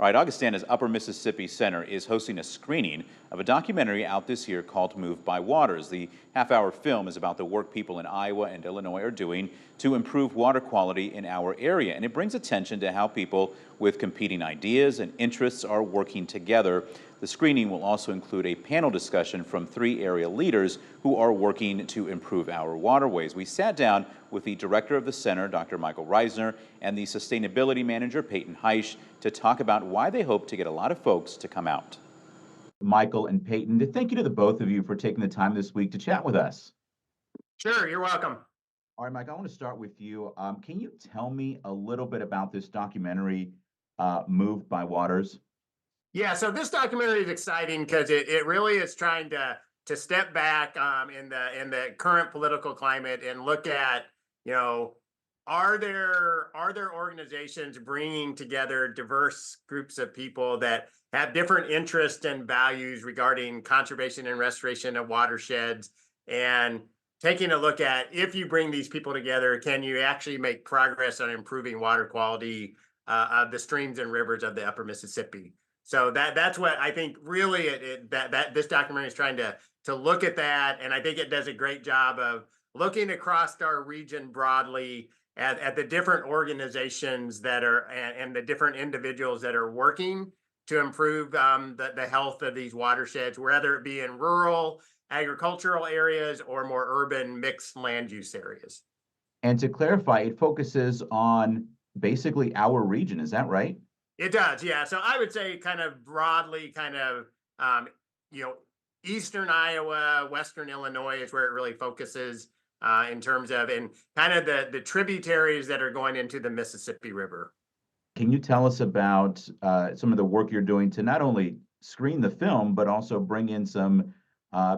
All right, Augustana's Upper Mississippi Center is hosting a screening of a documentary out this year called Moved by Waters. The half-hour film is about the work people in Iowa and Illinois are doing to improve water quality in our area, and it brings attention to how people with competing ideas and interests are working together. The screening will also include a panel discussion from 3 area leaders who are working to improve our waterways. We sat down with the director of the center, Dr. Michael Reisner, and the sustainability manager, Peyton Heisch, to talk about why they hope to get a lot of folks to come out. Michael and Peyton, thank you to the both of you for taking the time this week to chat with us. Sure, you're welcome. All right, Mike, I want to start with you. Can you tell me a little bit about this documentary, Moved by Waters? Yeah, so this documentary is exciting because it really is trying to step back in the current political climate and look at, are there organizations bringing together diverse groups of people that have different interests and values regarding conservation and restoration of watersheds, and taking a look at, if you bring these people together, can you actually make progress on improving water quality of the streams and rivers of the Upper Mississippi? So that's what I think really that this documentary is trying to look at that, and I think it does a great job of looking across our region broadly at the different organizations that are and the different individuals that are working to improve the health of these watersheds, whether it be in rural agricultural areas or more urban mixed land use areas. And to clarify, it focuses on basically our region, is that right? It does, yeah. So I would say kind of broadly, um, you know, eastern Iowa, western Illinois is where it really focuses in terms of, and kind of the tributaries that are going into the Mississippi River. Can you tell us about some of the work you're doing to not only screen the film, but also bring in some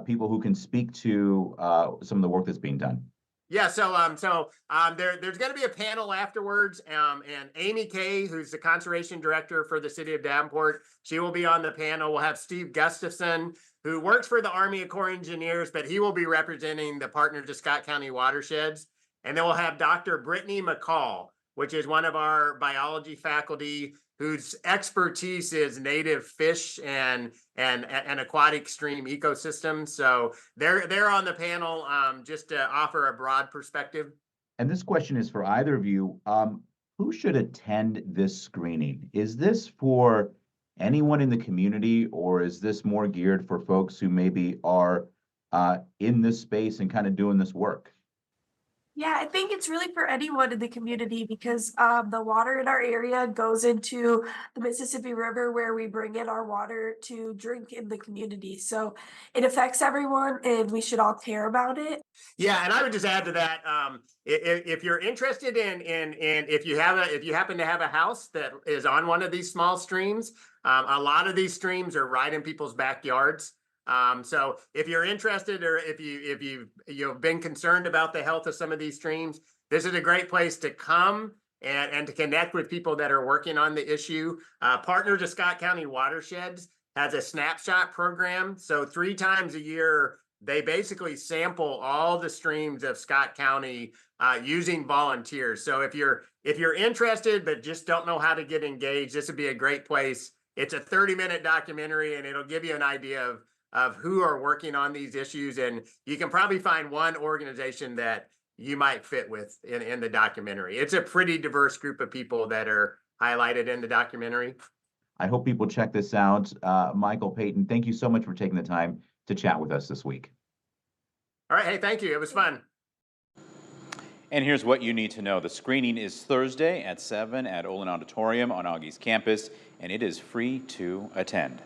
people who can speak to some of the work that's being done? Yeah, there's going to be a panel afterwards, and Amy Kay, who's the conservation director for the city of Davenport, she will be on the panel. We'll have Steve Gustafson, who works for the Army Corps of Engineers, but he will be representing the Partners of Scott County Watersheds. And then we'll have Dr. Brittany McCall, which is one of our biology faculty whose expertise is native fish and aquatic stream ecosystems. So they're on the panel just to offer a broad perspective. And this question is for either of you. Who should attend this screening? Is this for anyone in the community, or is this more geared for folks who maybe are in this space and kind of doing this work? Yeah, I think it's really for anyone in the community because the water in our area goes into the Mississippi River where we bring in our water to drink in the community. So it affects everyone and we should all care about it. Yeah, and I would just add to that, if you're interested in if you happen to have a house that is on one of these small streams, a lot of these streams are right in people's backyards. So if you're interested, or if you've been concerned about the health of some of these streams, this is a great place to come and to connect with people that are working on the issue. Partners of Scott County Watersheds has a snapshot program. So 3 times a year, they basically sample all the streams of Scott County using volunteers. So if you're interested but just don't know how to get engaged, this would be a great place. It's a 30-minute documentary, and it'll give you an idea of who are working on these issues, and you can probably find one organization that you might fit with in the documentary. It's a pretty diverse group of people that are highlighted in the documentary. I hope people check this out. Michael, Peyton, thank you so much for taking the time to chat with us this week. All right, hey, thank you. It was fun. And here's what you need to know. The screening is Thursday at 7 at Olin Auditorium on Augie's campus, and it is free to attend.